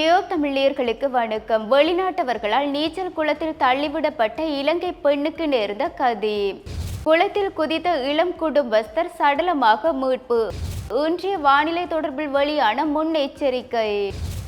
தமிழர்களுக்கு வணக்கம். வெளிநாட்டவர்களால் நீச்சல் குளத்தில் தள்ளிவிடப்பட்ட இலங்கை பெண்ணுக்கு நேர்ந்த கதி. குளத்தில் குதித்த இளம் குடும்பஸ்தர் சடலமாக மீட்பு. இன்றைய வானிலை தொடர்பில் வெளியான முன்னெச்சரிக்கை.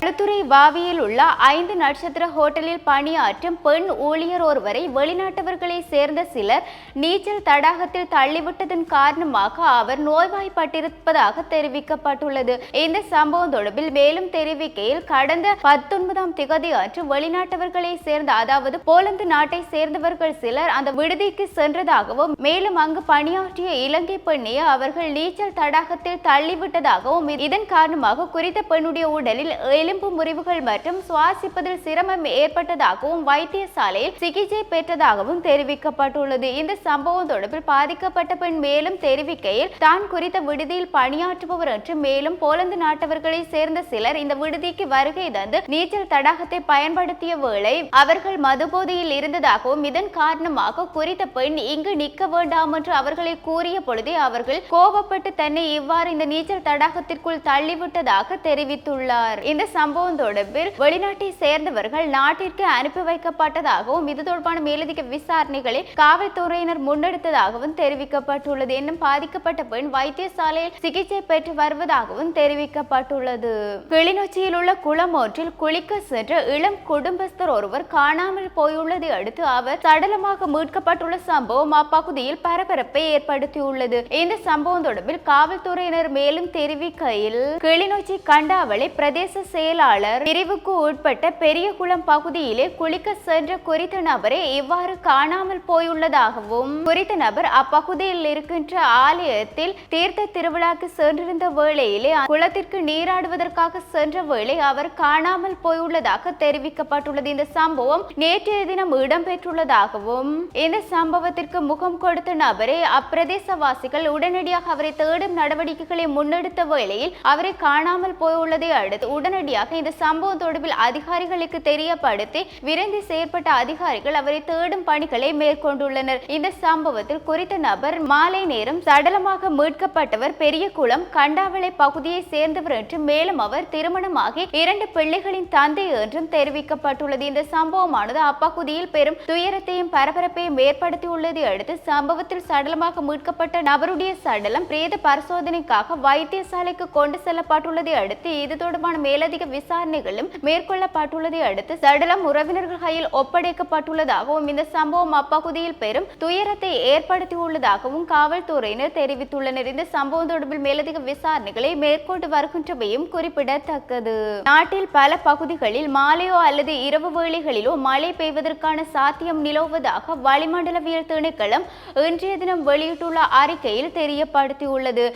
களுத்துறை வாவியில் உள்ள 5 நட்சத்திர ஹோட்டலில் பணியாற்றும் பெண் ஊழியர் ஒருவரை வெளிநாட்டவர்களை சேர்ந்த சிலர் நீச்சல் தடாகத்தில் தள்ளிவிட்டதன் காரணமாக அவர் நோய்வாய்ப்பட்டிருப்பதாக தெரிவிக்கப்பட்டுள்ளது. இந்த சம்பவம் தொடர்பில் மேலும் தெரிவிக்கையில், கடந்த 19ஆம் திகதி அன்று வெளிநாட்டவர்களை சேர்ந்த, அதாவது போலந்து நாட்டை சேர்ந்தவர்கள் சிலர் அந்த விடுதிக்கு சென்றதாகவும், மேலும் அங்கு பணியாற்றிய இலங்கை பெண்ணை அவர்கள் நீச்சல் தடாகத்தில் தள்ளிவிட்டதாகவும், இதன் காரணமாக குறித்த பெண்ணுடைய உடலில் எலும்பு முறிவுகள் மற்றும் சுவாசிப்பதில் சிரமம் ஏற்பட்டதாகவும் வைத்தியசாலையில் சிகிச்சை பெற்றதாகவும் தெரிவிக்கப்பட்டுள்ளது. இந்த சம்பவம் தொடர்பில் பாதிக்கப்பட்ட பெண் மேலும் தெரிவிக்கையில், தான் குறித்த விடுதியில் பணியாற்றுபவர் என்று, மேலும் போலந்து நாட்டவர்களை சேர்ந்த சிலர் இந்த விடுதிக்கு வருகை தந்து நீச்சல் தடாகத்தை பயன்படுத்திய வேளை அவர்கள் மதுபோதையில் இருந்ததாகவும், இதன் காரணமாக குறித்த பெண் இங்கு நிற்க வேண்டாம் என்று அவர்களை கூறிய பொழுதே அவர்கள் கோபப்பட்டு தன்னை இவ்வாறு இந்த நீச்சல் தடாகத்திற்குள் தள்ளிவிட்டதாக தெரிவித்துள்ளார். இந்த சம்பவம் தொடர்பில் வெளிநாட்டை சேர்ந்தவர்கள் நாட்டிற்கு அனுப்பி வைக்கப்பட்டதாகவும், இது தொடர்பான மேலதிக விசாரணைகளை காவல்துறையினர் முன்னெடுத்ததாகவும் தெரிவிக்கப்பட்டுள்ளது. இன்னும் பாதிக்கப்பட்ட பெண் வைத்தியசாலையில் சிகிச்சை பெற்று வருவதாகவும் தெரிவிக்கப்பட்டுள்ளது. கிளிநொச்சியில் உள்ள குளம் ஒன்றில் குளிக்க சென்ற இளம் குடும்பஸ்தர் ஒருவர் காணாமல் போயுள்ளதை அடுத்து அவர் சடலமாக மீட்கப்பட்டுள்ள சம்பவம் அப்பகுதியில் பரபரப்பை ஏற்படுத்தியுள்ளது. இந்த சம்பவம் தொடர்பில் காவல்துறையினர் மேலும் தெரிவிக்கையில், கிளிநொச்சி கண்டாவளை பிரதேச செயலாளர் பிரிவுக்கு உட்பட்ட பெரியகுளம் பகுதியிலே குளிக்க சென்ற குறித்த நபரை இவ்வாறு காணாமல் போயுள்ளதாகவும், குறித்த நபர் அப்பகுதியில் இருக்கின்ற ஆலயத்தில் தீர்த்த திருவிழாக்கு சென்றிருந்த வேளையிலே குளத்திற்கு நீராடுவதற்காக சென்ற வேளை அவர் காணாமல் போயுள்ளதாக தெரிவிக்கப்பட்டுள்ளது. இந்த சம்பவம் நேற்றைய தினம் இடம்பெற்றுள்ளதாகவும், இந்த சம்பவத்திற்கு முகம் கொடுத்த நபரை அப்பிரதேசவாசிகள் உடனடியாக அவரை தேடும் நடவடிக்கைகளை முன்னெடுத்த வேளையில் அவரை காணாமல் போயுள்ளதை அடுத்து உடனடியாக இந்த சம்பவம் தொடர்பில் அதிகாரிகளுக்கு தெரியப்படுத்தி விரைந்து செயற்பட்ட அதிகாரிகள் அவரை தேடும் பணிகளை மேற்கொண்டுள்ளனர். இந்த சம்பவத்தில் குறித்த நபர் மாலை நேரம் சடலமாக மீட்கப்பட்டவர் பெரியகுளம் கண்டாவளை பகுதியை சேர்ந்தவர் என்றும், மேலும் அவர் திருமணமாகி 2 பிள்ளைகளின் தந்தை என்றும் தெரிவிக்கப்பட்டுள்ளது. இந்த சம்பவமானது அப்பகுதியில் பெரும் துயரத்தையும் பரபரப்பையும் ஏற்படுத்தியுள்ளதை அடுத்து சம்பவத்தில் சடலமாக மீட்கப்பட்ட நபருடைய சடலம் பிரேத பரிசோதனைக்காக வைத்தியசாலைக்கு கொண்டு செல்லப்பட்டுள்ளதை அடுத்து இது தொடர்பான மேலதிக விசாரணைகளும் மேற்கொள்ளப்பட்டுள்ளதை அடுத்து சடலம் உறவினர்கள் கையில் ஒப்படைக்கப்பட்டுள்ளதாகவும், இந்த சம்பவம் அப்பகுதியில் பெரும் துயரத்தை ஏற்படுத்தியுள்ளதாகவும் காவல்துறையினர் தெரிவித்துள்ளனர். இந்த சம்பவம் தொடர்பில் மேலதிக விசாரணைகளை மேற்கொண்டு வருகின்றவையும் குறிப்பிடத்தக்கது. நாட்டில் பல பகுதிகளில் மாலையோ அல்லது இரவு வேளைகளிலோ மழை பெய்வதற்கான சாத்தியம் நிலவுவதாக வளிமண்டலவியல் திணைக்களம் இன்றைய தினம் வெளியிட்டுள்ள அறிக்கையில் தெரியப்படுத்தியுள்ளது.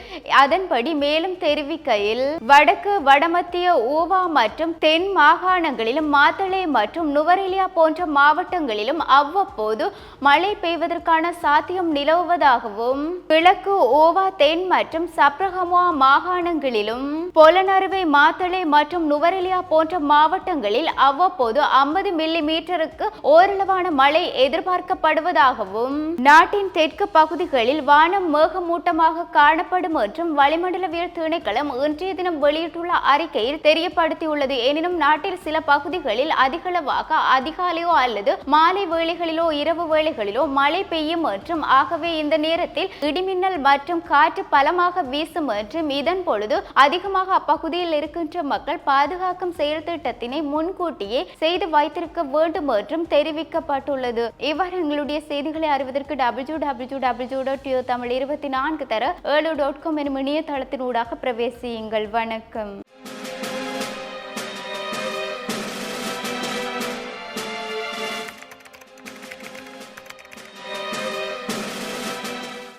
அதன்படி மேலும் தெரிவிக்கையில், வடக்கு வடமத்திய ஊவா மற்றும் தென் மாகாணங்களிலும் மாத்தளை மற்றும் நுவரெலியா போன்ற மாவட்டங்களிலும் அவ்வப்போது மழை பெய்வதற்கான சாத்தியம் நிலவுவதாகவும், கிழக்கு ஓவா தென் மற்றும் சப்ரகமுவா மாகாணங்களிலும் பொலனறுவை மாத்தளை மற்றும் நுவரெலியா போன்ற மாவட்டங்களில் அவ்வப்போது 50 மில்லிமீட்டருக்கு ஓரளவான மழை எதிர்பார்க்கப்படுவதாகவும், நாட்டின் தெற்கு பகுதிகளில் வானம் மேகமூட்டமாக காணப்படும் என்றும் வளிமண்டலவியல் திணைக்களம் இன்றைய தினம் வெளியிட்டுள்ள அறிக்கையில் தெரியப்படுத்தியுள்ளது. எனினும் நாட்டில் சில பகுதிகளில் அதிகளவாக அதிகாலையோ அல்லது மாலை வேளைகளிலோ இரவு வேளைகளிலோ மழை பெய்யும் என்றும், ஆகவே இந்த நேரத்தில் இடிமின்னல் மற்றும் காற்று பலமாக வீசும் என்றும், இதன் பொழுது அதிகமாக அப்பகுதியில் இருக்கின்ற மக்கள் பாதுகாக்கும் செயல் திட்டத்தினை முன்கூட்டியே செய்து வைத்திருக்க வேண்டும் என்றும் தெரிவிக்கப்பட்டுள்ளது. இவ்வாறு எங்களுடைய செய்திகளை அறிவதற்கு www.tamil24 தர 7.com எனும் இணையதளத்தின் ஊடாக பிரவேசியுங்கள். வணக்கம்.